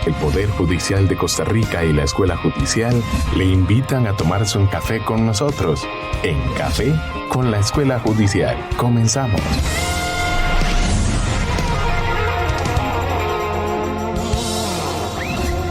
El Poder Judicial de Costa Rica y la Escuela Judicial le invitan a tomarse un café con nosotros. En Café con la Escuela Judicial. Comenzamos.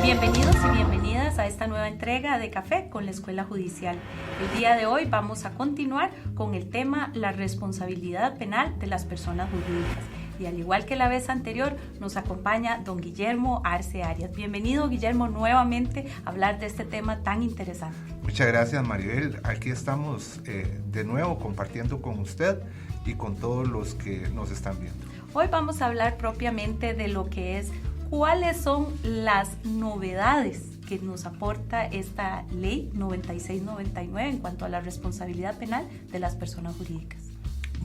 Bienvenidos y bienvenidas a esta nueva entrega de Café con la Escuela Judicial. El día de hoy vamos a continuar con el tema la responsabilidad penal de las personas jurídicas. Y al igual que la vez anterior, nos acompaña don Guillermo Arce Arias. Bienvenido, Guillermo, nuevamente a hablar de este tema tan interesante. Muchas gracias, Maribel. Aquí estamos de nuevo compartiendo con usted y con todos los que nos están viendo. Hoy vamos a hablar propiamente de lo que es cuáles son las novedades que nos aporta esta ley 9699 en cuanto a la responsabilidad penal de las personas jurídicas.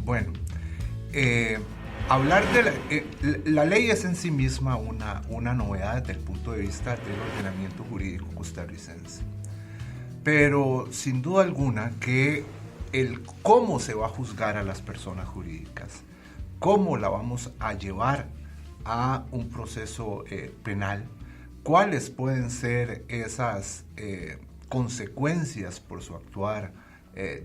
Bueno, hablar de la ley es en sí misma una novedad desde el punto de vista del ordenamiento jurídico costarricense. Pero sin duda alguna que el cómo se va a juzgar a las personas jurídicas, cómo la vamos a llevar a un proceso penal, cuáles pueden ser esas consecuencias por su actuar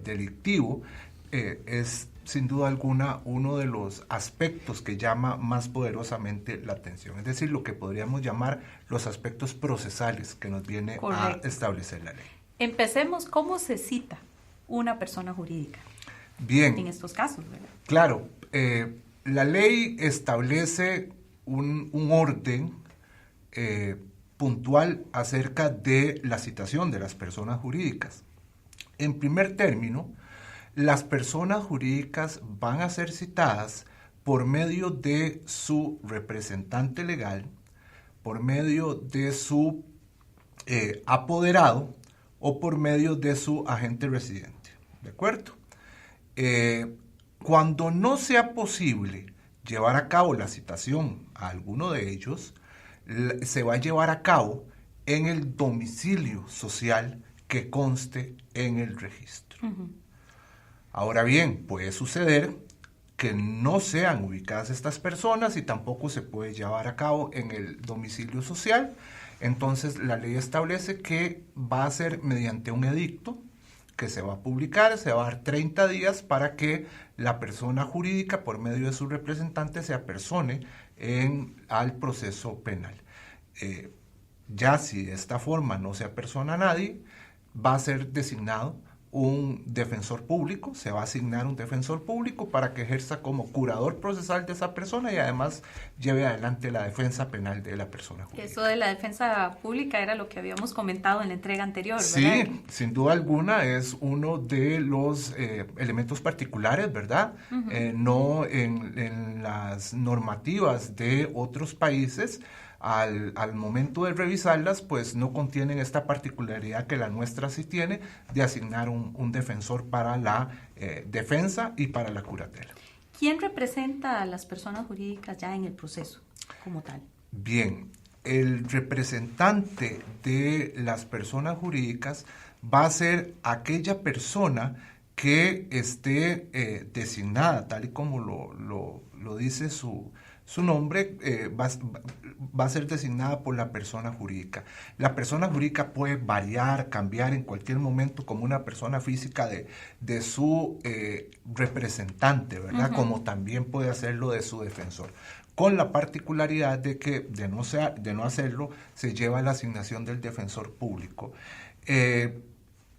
delictivo, es sin duda alguna uno de los aspectos que llama más poderosamente la atención, es decir, lo que podríamos llamar los aspectos procesales que nos viene a establecer la ley. Empecemos, ¿cómo se cita una persona jurídica? Bien. En estos casos, ¿verdad? Claro, la ley establece un orden puntual acerca de la citación de las personas jurídicas. En primer término, las personas jurídicas van a ser citadas por medio de su representante legal, por medio de su apoderado o por medio de su agente residente. ¿De acuerdo? Cuando no sea posible llevar a cabo la citación a alguno de ellos, se va a llevar a cabo en el domicilio social que conste en el registro. Uh-huh. Ahora bien, puede suceder que no sean ubicadas estas personas y tampoco se puede llevar a cabo en el domicilio social. Entonces, la ley establece que va a ser mediante un edicto que se va a publicar, se va a dar 30 días para que la persona jurídica, por medio de su representante, se apersone al proceso penal. Ya si de esta forma no se apersona a nadie, va a ser designado un defensor público, se va a asignar un defensor público para que ejerza como curador procesal de esa persona y además lleve adelante la defensa penal de la persona jurídica. Eso de la defensa pública era lo que habíamos comentado en la entrega anterior, ¿verdad? Sí, sin duda alguna es uno de los elementos particulares, ¿verdad? Uh-huh. No en las normativas de otros países. Al momento de revisarlas, pues no contienen esta particularidad que la nuestra sí tiene de asignar un defensor para la defensa y para la curatela. ¿Quién representa a las personas jurídicas ya en el proceso como tal? Bien, el representante de las personas jurídicas va a ser aquella persona que esté designada, tal y como lo dice su nombre, va a ser designada por la persona jurídica. La persona jurídica puede variar, cambiar en cualquier momento como una persona física de su representante, ¿verdad? Uh-huh. Como también puede hacerlo de su defensor. Con la particularidad de que de no hacerlo se lleva a la asignación del defensor público.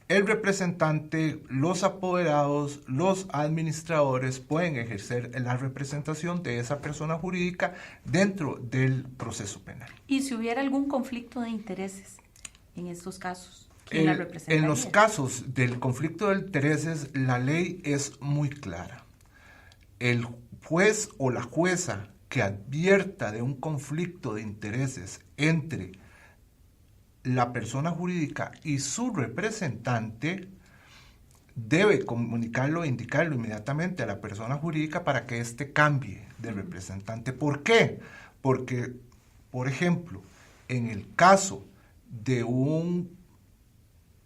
El representante, los apoderados, los administradores pueden ejercer la representación de esa persona jurídica dentro del proceso penal. ¿Y si hubiera algún conflicto de intereses en estos casos? ¿Quién la representaría? En los casos del conflicto de intereses, la ley es muy clara. El juez o la jueza que advierta de un conflicto de intereses entre la persona jurídica y su representante debe comunicarlo e indicarlo inmediatamente a la persona jurídica para que éste cambie de representante. ¿Por qué? Porque, por ejemplo, en el caso de un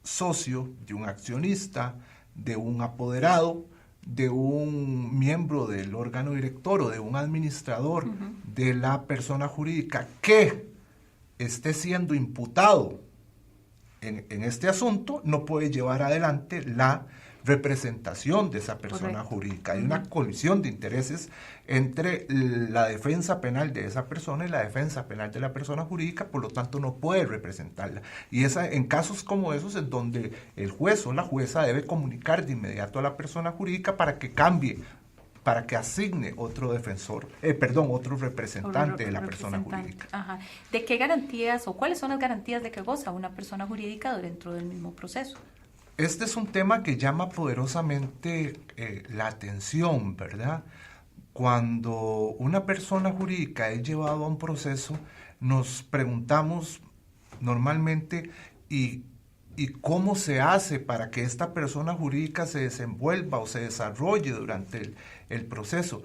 socio, de un accionista, de un apoderado, de un miembro del órgano director o de un administrador de la persona jurídica que esté siendo imputado en este asunto, no puede llevar adelante la representación de esa persona jurídica. Hay una colisión de intereses entre la defensa penal de esa persona y la defensa penal de la persona jurídica, por lo tanto no puede representarla. Y en casos como esos es donde el juez o la jueza debe comunicar de inmediato a la persona jurídica para que cambie, para que asigne otro otro representante de la persona jurídica. Ajá. ¿De qué garantías o cuáles son las garantías de que goza una persona jurídica dentro del mismo proceso? Este es un tema que llama poderosamente la atención, ¿verdad? Cuando una persona jurídica es llevada a un proceso, nos preguntamos normalmente ¿y cómo se hace para que esta persona jurídica se desenvuelva o se desarrolle durante el proceso?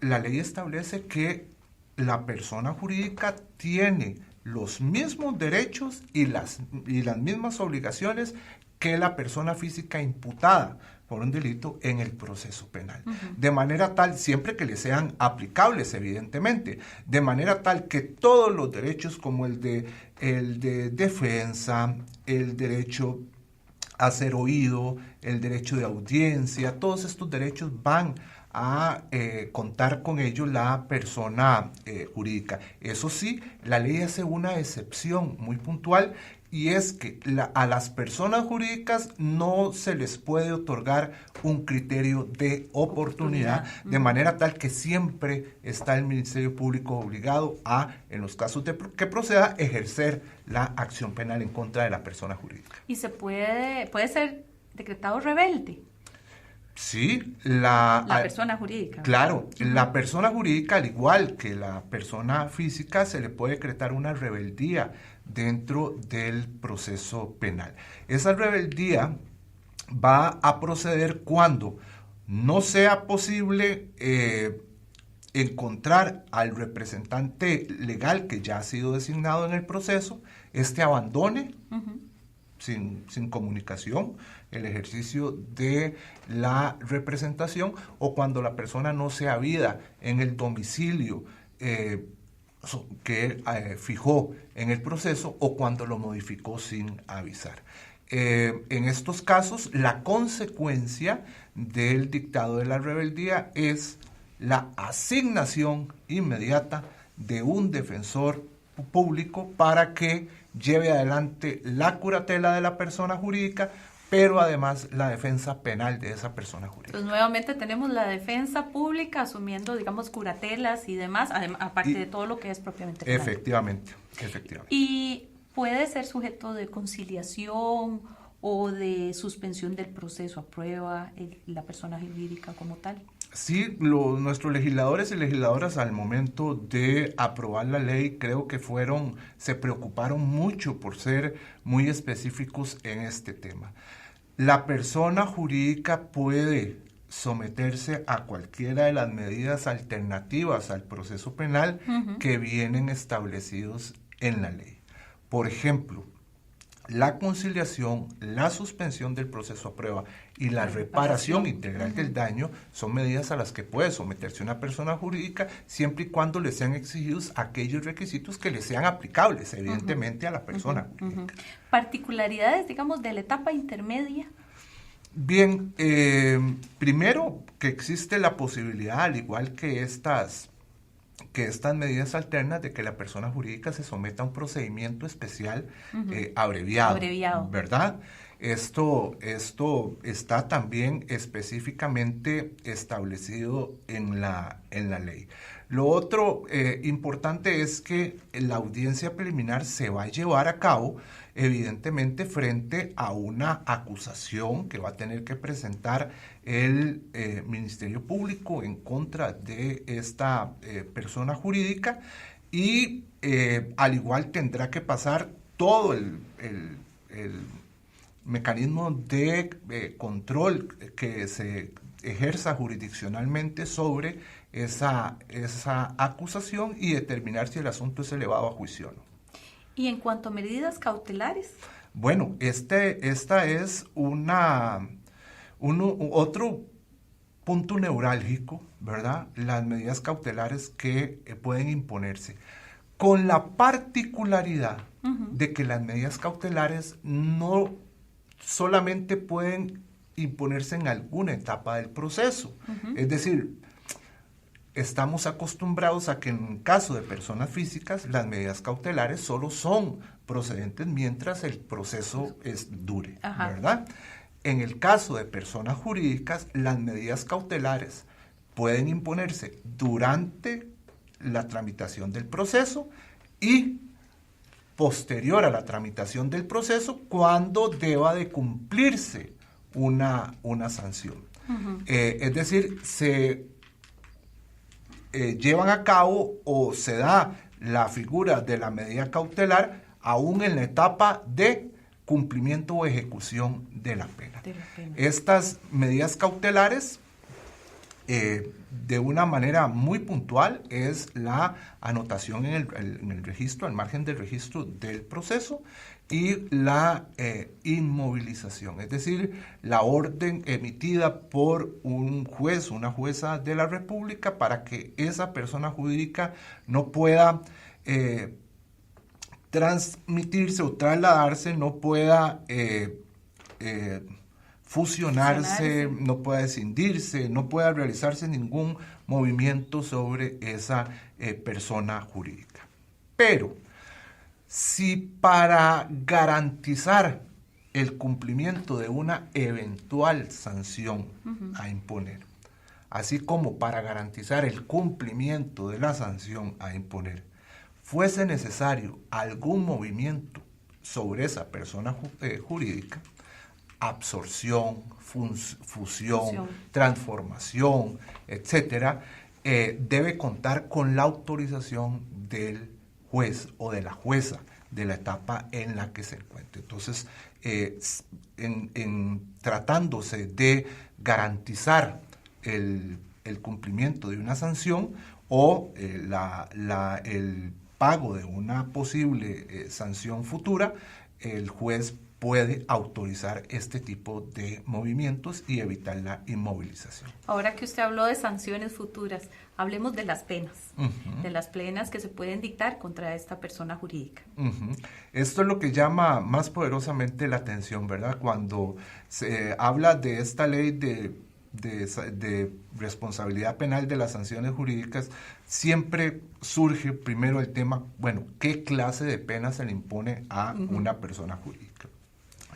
La ley establece que la persona jurídica tiene los mismos derechos y las mismas obligaciones que la persona física imputada por un delito en el proceso penal. De manera tal, siempre que le sean aplicables, evidentemente, de manera tal que todos los derechos como el de defensa, el derecho a ser oído, el derecho de audiencia, todos estos derechos van a contar con ello la persona jurídica. Eso sí, la ley hace una excepción muy puntual, y es que a las personas jurídicas no se les puede otorgar un criterio de oportunidad, de manera tal que siempre está el Ministerio Público obligado a, en los casos que proceda, ejercer la acción penal en contra de la persona jurídica. ¿Y puede ser decretado rebelde? Sí, la persona jurídica. Claro, la persona jurídica, al igual que la persona física, se le puede decretar una rebeldía dentro del proceso penal. Esa rebeldía va a proceder cuando no sea posible encontrar al representante legal que ya ha sido designado en el proceso, abandone sin comunicación el ejercicio de la representación, o cuando la persona no se habida en el domicilio que fijó en el proceso, o cuando lo modificó sin avisar. En estos casos, la consecuencia del dictado de la rebeldía es la asignación inmediata de un defensor público para que lleve adelante la curatela de la persona jurídica, pero además la defensa penal de esa persona jurídica. Entonces, nuevamente tenemos la defensa pública asumiendo, digamos, curatelas y demás, aparte de todo lo que es propiamente penal. Efectivamente. Y puede ser sujeto de conciliación o de suspensión del proceso a prueba la persona jurídica como tal. Sí, nuestros legisladores y legisladoras al momento de aprobar la ley creo que se preocuparon mucho por ser muy específicos en este tema. La persona jurídica puede someterse a cualquiera de las medidas alternativas al proceso penal que vienen establecidos en la ley. Por ejemplo, la conciliación, la suspensión del proceso a prueba y la reparación integral del daño son medidas a las que puede someterse una persona jurídica siempre y cuando le sean exigidos aquellos requisitos que le sean aplicables, evidentemente, a la persona jurídica. ¿Particularidades, digamos, de la etapa intermedia? Bien, primero que existe la posibilidad, al igual que estas medidas alternas, de que la persona jurídica se someta a un procedimiento especial abreviado, ¿verdad? Esto está también específicamente establecido en la ley. Lo otro importante es que la audiencia preliminar se va a llevar a cabo, evidentemente, frente a una acusación que va a tener que presentar el Ministerio Público en contra de esta persona jurídica, y al igual tendrá que pasar todo el mecanismo de control que se ejerza jurisdiccionalmente sobre esa acusación y determinar si el asunto es elevado a juicio o no. ¿Y en cuanto a medidas cautelares? Bueno, esta es otro punto neurálgico, ¿verdad? Las medidas cautelares que pueden imponerse. con la particularidad de que las medidas cautelares no solamente pueden imponerse en alguna etapa del proceso. Es decir, estamos acostumbrados a que en caso de personas físicas las medidas cautelares solo son procedentes mientras el proceso dure, ¿verdad? En el caso de personas jurídicas, las medidas cautelares pueden imponerse durante la tramitación del proceso y posterior a la tramitación del proceso cuando deba de cumplirse una sanción. Es decir, se llevan a cabo o se da la figura de la medida cautelar aún en la etapa de cumplimiento o ejecución de la pena. Estas medidas cautelares, de una manera muy puntual, es la anotación en el registro, al margen del registro del proceso, y la inmovilización, es decir, la orden emitida por un juez, una jueza de la República, para que esa persona jurídica no pueda transmitirse o trasladarse, no pueda fusionarse, no pueda escindirse, no pueda realizarse ningún movimiento sobre esa persona jurídica. Pero si para garantizar el cumplimiento de una eventual sanción a imponer, así como para garantizar el cumplimiento de la sanción a imponer, fuese necesario algún movimiento sobre esa persona jurídica, absorción, fusión, transformación, etcétera, debe contar con la autorización del juez o de la jueza de la etapa en la que se encuentre. Entonces, tratándose de garantizar el cumplimiento de una sanción o el pago de una posible sanción futura, el juez puede autorizar este tipo de movimientos y evitar la inmovilización. Ahora que usted habló de sanciones futuras, hablemos de las penas, de las penas que se pueden dictar contra esta persona jurídica. Esto es lo que llama más poderosamente la atención, ¿verdad? Cuando se habla de esta ley de responsabilidad penal de las sanciones jurídicas, siempre surge primero el tema, bueno, ¿qué clase de pena se le impone a una persona jurídica?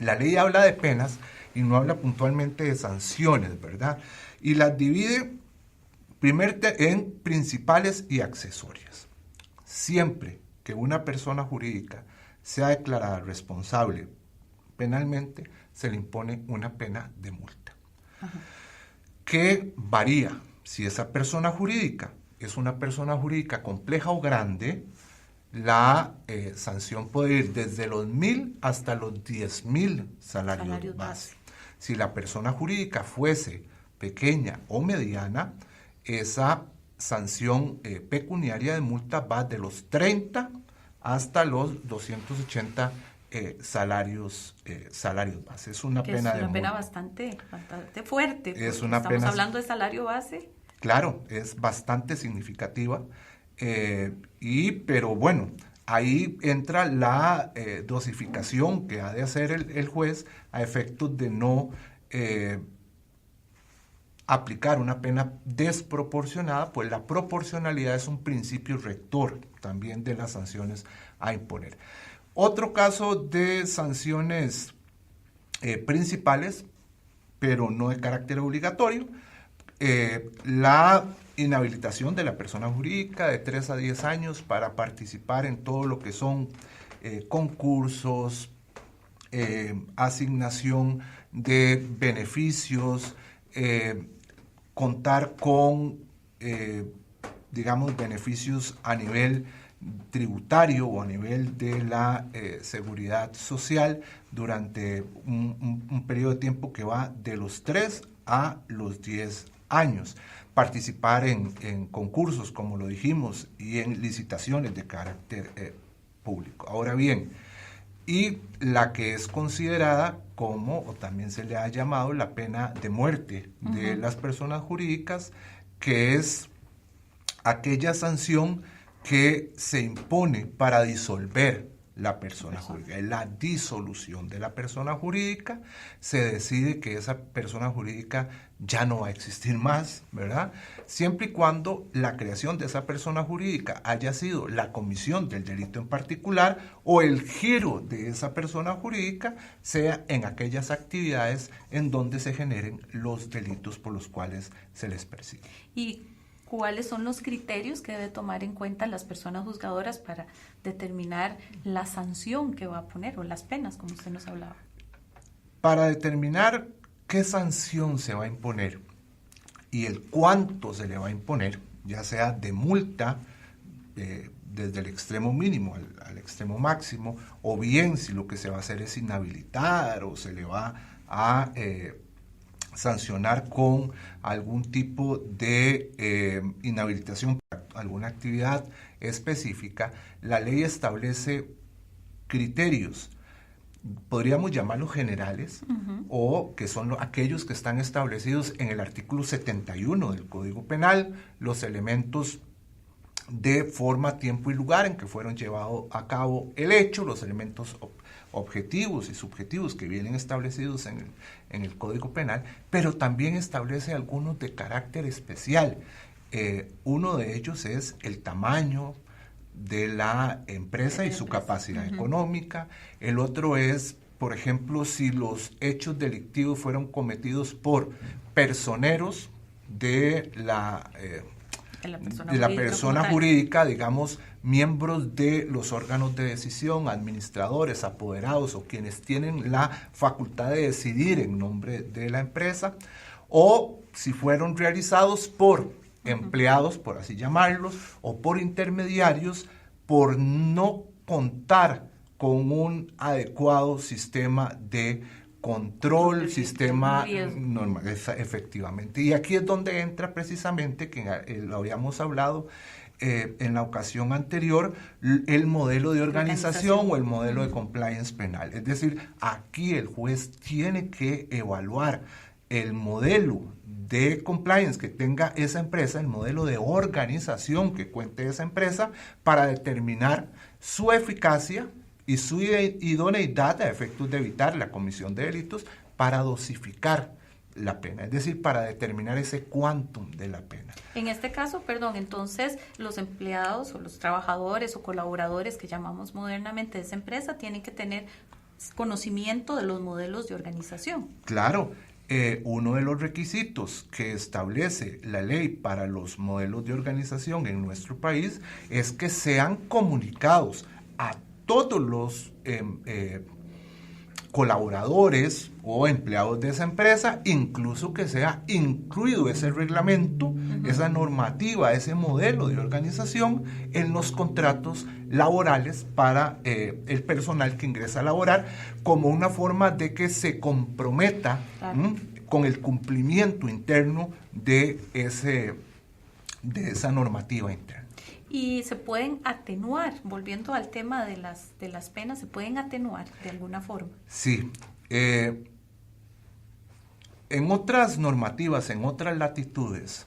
La ley habla de penas y no habla puntualmente de sanciones, ¿verdad? Y las divide primero en principales y accesorias. Siempre que una persona jurídica sea declarada responsable penalmente, se le impone una pena de multa, que varía. Si esa persona jurídica es una persona jurídica compleja o grande, la sanción puede ir desde los 1,000 hasta los 10,000 salarios base. Si la persona jurídica fuese pequeña o mediana, esa sanción pecuniaria de multa va de los 30 hasta los 280 salarios base. Es una pena de multa. Es una pena bastante fuerte. Estamos hablando de salario base. Claro, es bastante significativa. Pero bueno, ahí entra la dosificación que ha de hacer el juez a efectos de no aplicar una pena desproporcionada, pues la proporcionalidad es un principio rector también de las sanciones a imponer. Otro caso de sanciones principales, pero no de carácter obligatorio, la inhabilitación de la persona jurídica de 3 a 10 años para participar en todo lo que son concursos, asignación de beneficios, contar con, beneficios a nivel tributario o a nivel de la seguridad social durante un periodo de tiempo que va de los 3 a los 10 años. Participar en concursos, como lo dijimos, y en licitaciones de carácter público. Ahora bien, y la que es considerada como, o también se le ha llamado, la pena de muerte de las personas jurídicas, que es aquella sanción que se impone para disolver la persona jurídica. Es la disolución de la persona jurídica. Se decide que esa persona jurídica ya no va a existir más, ¿verdad? Siempre y cuando la creación de esa persona jurídica haya sido la comisión del delito en particular o el giro de esa persona jurídica sea en aquellas actividades en donde se generen los delitos por los cuales se les persigue. ¿Y cuáles son los criterios que debe tomar en cuenta las personas juzgadoras para determinar la sanción que va a poner o las penas, como usted nos hablaba? Para determinar qué sanción se va a imponer y el cuánto se le va a imponer, ya sea de multa desde el extremo mínimo al extremo máximo, o bien si lo que se va a hacer es inhabilitar o se le va a sancionar con algún tipo de inhabilitación para alguna actividad específica, la ley establece criterios, podríamos llamarlos generales, o que son aquellos que están establecidos en el artículo 71 del Código Penal, los elementos de forma, tiempo y lugar en que fueron llevado a cabo el hecho, los elementos objetivos y subjetivos que vienen establecidos en el Código Penal, pero también establece algunos de carácter especial. Uno de ellos es el tamaño de la empresa y su capacidad económica. El otro es, por ejemplo, si los hechos delictivos fueron cometidos por personeros de la persona jurídica, digamos, miembros de los órganos de decisión, administradores, apoderados o quienes tienen la facultad de decidir en nombre de la empresa, o si fueron realizados por empleados, por así llamarlos, o por intermediarios, por no contar con un adecuado sistema de control, sistema normal, efectivamente. Y aquí es donde entra precisamente, que lo habíamos hablado en la ocasión anterior, el modelo de organización o el modelo de compliance penal. Es decir, aquí el juez tiene que evaluar el modelo de compliance que tenga esa empresa, el modelo de organización que cuente esa empresa, para determinar su eficacia y su idoneidad a efectos de evitar la comisión de delitos, para dosificar la pena, es decir, para determinar ese quantum de la pena. En este caso, entonces los empleados o los trabajadores o colaboradores que llamamos modernamente de esa empresa tienen que tener conocimiento de los modelos de organización. Claro. Uno de los requisitos que establece la ley para los modelos de organización en nuestro país es que sean comunicados a todos los colaboradores o empleados de esa empresa, incluso que sea incluido ese reglamento, esa normativa, ese modelo de organización en los contratos laborales para el personal que ingresa a laborar, como una forma de que se comprometa con el cumplimiento interno de esa normativa interna. Y se pueden atenuar, volviendo al tema de las penas, se pueden atenuar de alguna forma. Sí. En otras normativas, en otras latitudes,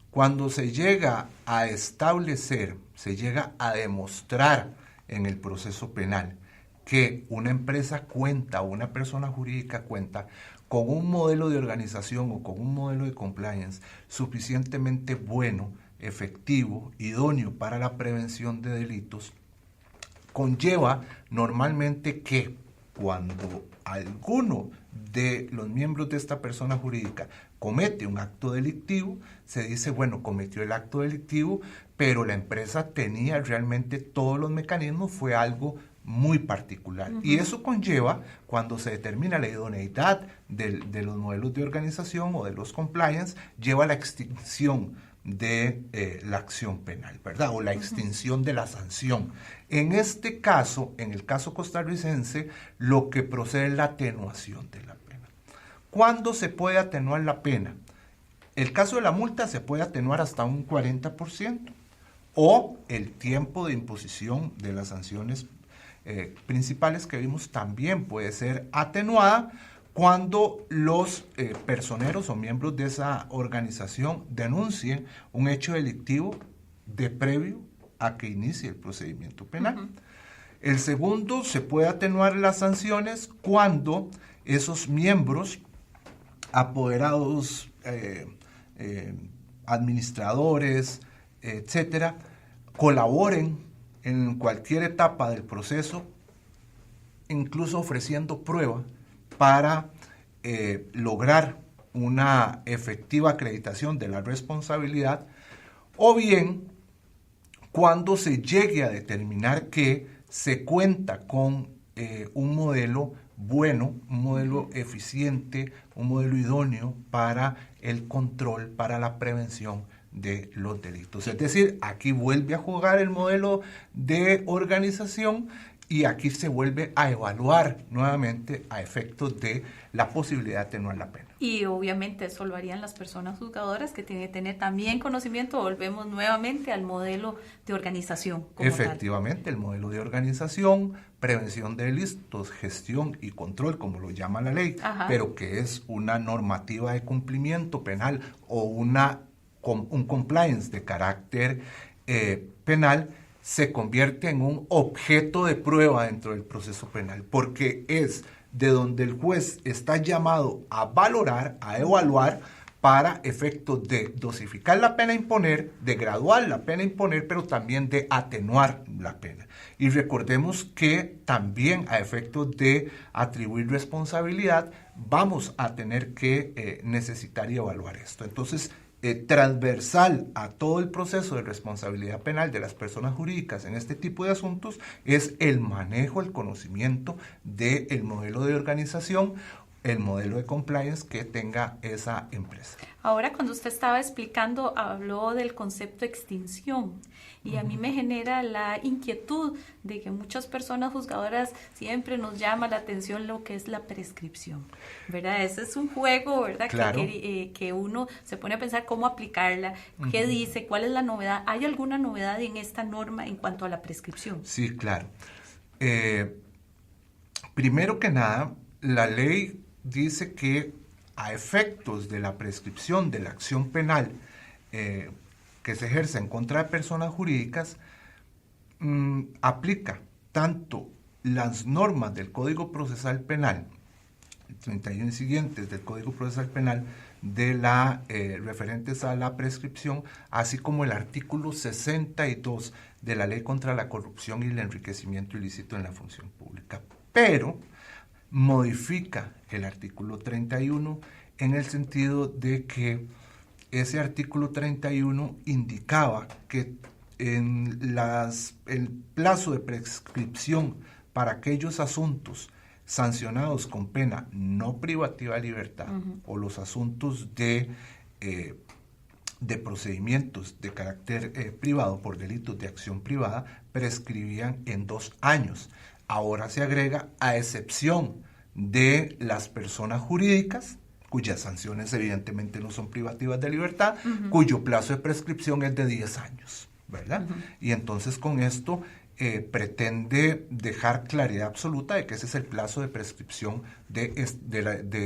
cuando se llega a establecer, se llega a demostrar en el proceso penal que una empresa cuenta o una persona jurídica cuenta con un modelo de organización o con un modelo de compliance suficientemente bueno, efectivo, idóneo para la prevención de delitos, conlleva normalmente que cuando alguno de los miembros de esta persona jurídica comete un acto delictivo, se dice, bueno, cometió el acto delictivo, pero la empresa tenía realmente todos los mecanismos, fue algo muy particular. Y eso conlleva, cuando se determina la idoneidad de los modelos de organización o de los compliance, lleva a la extinción de la acción penal, ¿verdad? O la extinción de la sanción. En este caso, en el caso costarricense, lo que procede es la atenuación de la pena. ¿Cuándo se puede atenuar la pena? El caso de la multa se puede atenuar hasta un 40%, o el tiempo de imposición de las sanciones principales que vimos también puede ser atenuada cuando los personeros o miembros de esa organización denuncien un hecho delictivo de previo a que inicie el procedimiento penal. El segundo, se puede atenuar las sanciones cuando esos miembros, apoderados, administradores, etcétera, colaboren en cualquier etapa del proceso, incluso ofreciendo prueba para lograr una efectiva acreditación de la responsabilidad, o bien cuando se llegue a determinar que se cuenta con un modelo bueno, un modelo eficiente, un modelo idóneo para el control, para la prevención de los delitos. Es decir, aquí vuelve a jugar el modelo de organización y aquí se vuelve a evaluar nuevamente a efectos de la posibilidad de atenuar la pena. Y obviamente eso lo harían las personas juzgadoras que tienen que tener también conocimiento. Volvemos nuevamente al modelo de organización. Efectivamente, el modelo de organización, prevención de delitos, gestión y control, como lo llama la ley, pero que es una normativa de cumplimiento penal o un compliance de carácter penal, se convierte en un objeto de prueba dentro del proceso penal, porque es de donde el juez está llamado a valorar, a evaluar, para efectos de dosificar la pena a imponer, de graduar la pena a imponer, pero también de atenuar la pena. Y recordemos que también a efectos de atribuir responsabilidad, vamos a tener que necesitar y evaluar esto. Entonces, transversal a todo el proceso de responsabilidad penal de las personas jurídicas en este tipo de asuntos es el manejo, el conocimiento del modelo de organización, el modelo de compliance que tenga esa empresa. Ahora, cuando usted estaba explicando, habló del concepto de extinción y a mí me genera la inquietud de que muchas personas juzgadoras siempre nos llama la atención lo que es la prescripción, ¿verdad? Ese es un juego, ¿verdad? Claro. Que uno se pone a pensar cómo aplicarla, qué dice, cuál es la novedad. ¿Hay alguna novedad en esta norma en cuanto a la prescripción? Sí, claro. Primero que nada, la ley dice que a efectos de la prescripción de la acción penal que se ejerce en contra de personas jurídicas, aplica tanto las normas del Código Procesal Penal, 31 y siguientes del Código Procesal Penal, de referentes a la prescripción, así como el artículo 62 de la Ley contra la Corrupción y el Enriquecimiento Ilícito en la Función Pública. Pero modifica el artículo 31 en el sentido de que ese artículo 31 indicaba que el plazo de prescripción para aquellos asuntos sancionados con pena no privativa de libertad o los asuntos de procedimientos de carácter privado por delitos de acción privada prescribían en 2 años. Ahora se agrega a excepción de las personas jurídicas, cuyas sanciones evidentemente no son privativas de libertad, cuyo plazo de prescripción es de 10 años, ¿verdad? Y entonces con esto pretende dejar claridad absoluta de que ese es el plazo de prescripción de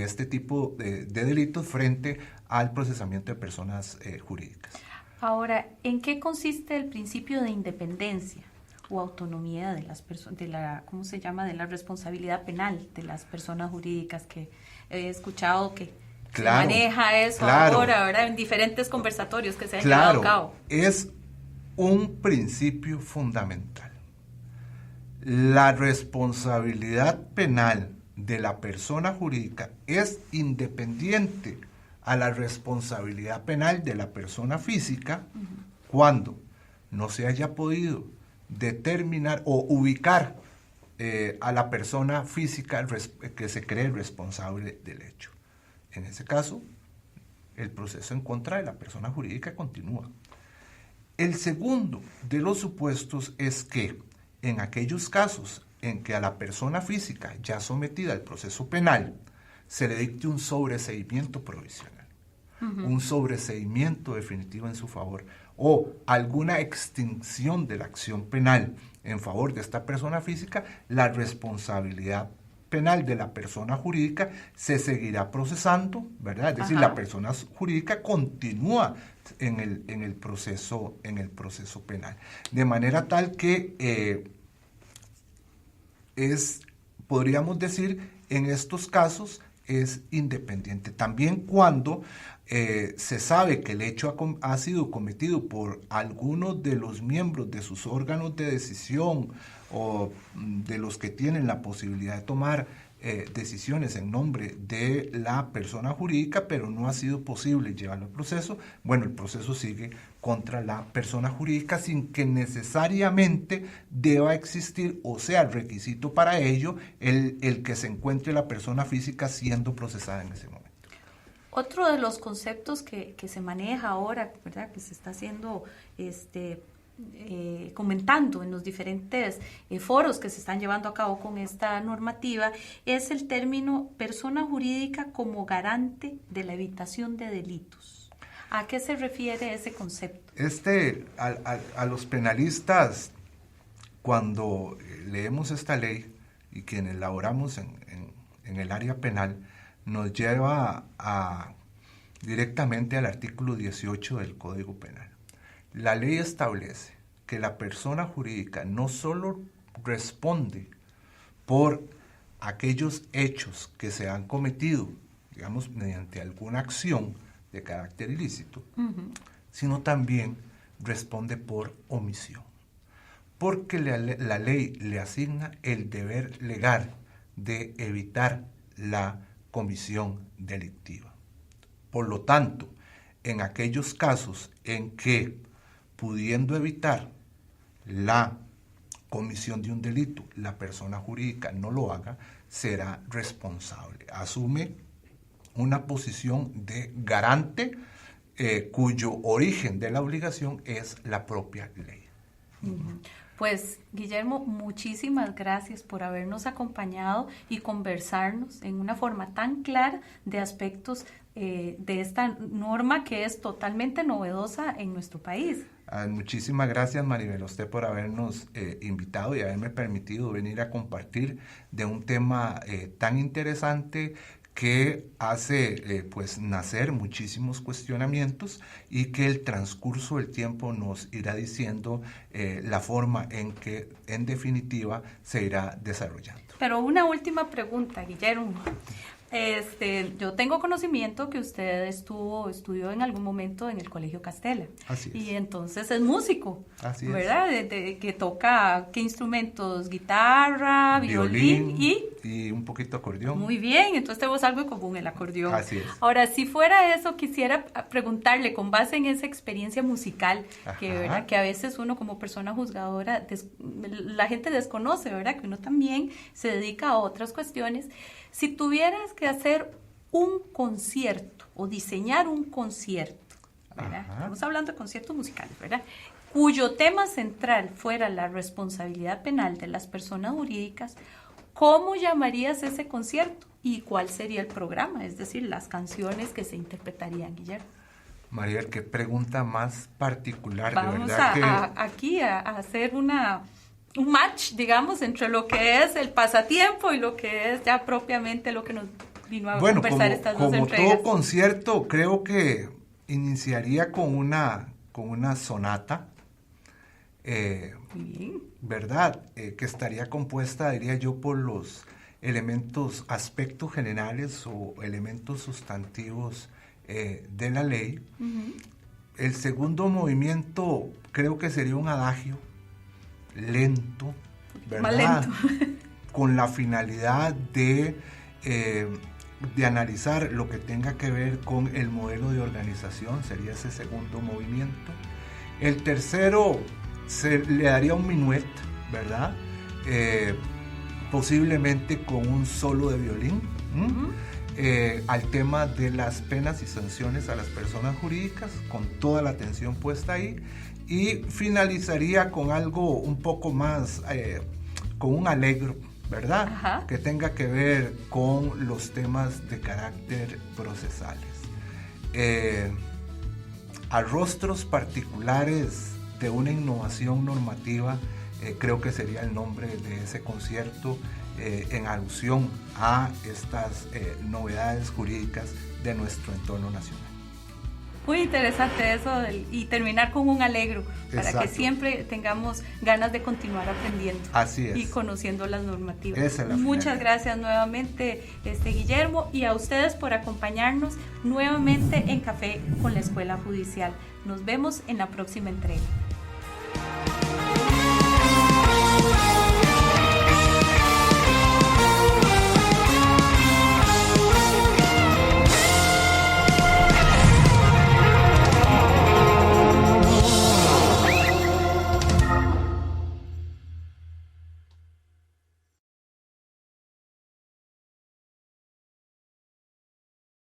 este tipo de delitos frente al procesamiento de personas jurídicas. Ahora, ¿en qué consiste el principio de independencia o autonomía de las personas, de la responsabilidad penal de las personas jurídicas, que he escuchado que se maneja eso ahora en diferentes conversatorios que se han llevado a cabo? Es un principio fundamental. La responsabilidad penal de la persona jurídica es independiente a la responsabilidad penal de la persona física cuando no se haya podido determinar o ubicar a la persona física que se cree responsable del hecho. En ese caso, el proceso en contra de la persona jurídica continúa. El segundo de los supuestos es que en aquellos casos en que a la persona física ya sometida al proceso penal se le dicte un sobreseimiento provisional, un sobreseimiento definitivo en su favor, o alguna extinción de la acción penal en favor de esta persona física, la responsabilidad penal de la persona jurídica se seguirá procesando, ¿verdad? Es decir, la persona jurídica continúa en el proceso penal. De manera tal que podríamos decir, en estos casos es independiente. También cuando se sabe que el hecho ha sido cometido por alguno de los miembros de sus órganos de decisión o de los que tienen la posibilidad de tomar decisiones en nombre de la persona jurídica, pero no ha sido posible llevarlo al proceso, bueno, el proceso sigue contra la persona jurídica sin que necesariamente deba existir o sea requisito para ello el que se encuentre la persona física siendo procesada en ese momento. Otro de los conceptos que se maneja ahora, ¿verdad?, que se está haciendo comentando en los diferentes foros que se están llevando a cabo con esta normativa, es el término persona jurídica como garante de la evitación de delitos. ¿A qué se refiere ese concepto? A los penalistas, cuando leemos esta ley y quienes laboramos en el área penal, nos lleva directamente al artículo 18 del Código Penal. La ley establece que la persona jurídica no solo responde por aquellos hechos que se han cometido, digamos, mediante alguna acción de carácter ilícito, sino también responde por omisión, porque la ley le asigna el deber legal de evitar la comisión delictiva. Por lo tanto, en aquellos casos en que, pudiendo evitar la comisión de un delito, la persona jurídica no lo haga, será responsable. Asume una posición de garante cuyo origen de la obligación es la propia ley. Pues, Guillermo, muchísimas gracias por habernos acompañado y conversarnos en una forma tan clara de aspectos de esta norma que es totalmente novedosa en nuestro país. Muchísimas gracias, Maribel, a usted por habernos invitado y haberme permitido venir a compartir de un tema tan interesante que hace pues nacer muchísimos cuestionamientos y que el transcurso del tiempo nos irá diciendo la forma en que en definitiva se irá desarrollando. Pero una última pregunta, Guillermo. Yo tengo conocimiento que usted estudió en algún momento en el Colegio Castella. Así es. Y entonces es músico. Así ¿verdad? Que toca, ¿qué instrumentos? Guitarra, violín y un poquito acordeón. Muy bien, entonces tenemos algo en común, el acordeón. Así es. Ahora, si fuera eso, quisiera preguntarle, con base en esa experiencia musical, ¿verdad?, que a veces uno como persona juzgadora, la gente desconoce, ¿verdad?, que uno también se dedica a otras cuestiones. Si tuvieras que hacer un concierto o diseñar un concierto, ¿verdad?, estamos hablando de conciertos musicales, ¿verdad?, cuyo tema central fuera la responsabilidad penal de las personas jurídicas, ¿cómo llamarías ese concierto y cuál sería el programa? Es decir, las canciones que se interpretarían, Guillermo. María, qué pregunta más particular. Vamos de verdad aquí a hacer un match, digamos, entre lo que es el pasatiempo y lo que es ya propiamente lo que nos vino a conversar estas dos entregas. Como todo concierto, creo que iniciaría con una sonata, ¿verdad? Que estaría compuesta, diría yo, por los aspectos generales o elementos sustantivos de la ley. El segundo movimiento creo que sería un adagio lento, ¿verdad? Más lento. Con la finalidad de analizar lo que tenga que ver con el modelo de organización, sería ese segundo movimiento. El tercero le daría un minuet, ¿verdad? Posiblemente con un solo de violín, al tema de las penas y sanciones a las personas jurídicas, con toda la atención puesta ahí. Y finalizaría con algo un poco más, con un alegro, ¿verdad? Ajá. Que tenga que ver con los temas de carácter procesales. A rostros particulares de una innovación normativa, creo que sería el nombre de ese concierto, en alusión a estas novedades jurídicas de nuestro entorno nacional. Muy interesante eso y terminar con un alegro para Exacto. que siempre tengamos ganas de continuar aprendiendo. Así es. Y conociendo las normativas. Esa es la Muchas finalidad. gracias nuevamente, Guillermo, y a ustedes por acompañarnos nuevamente en Café con la Escuela Judicial. Nos vemos en la próxima entrega.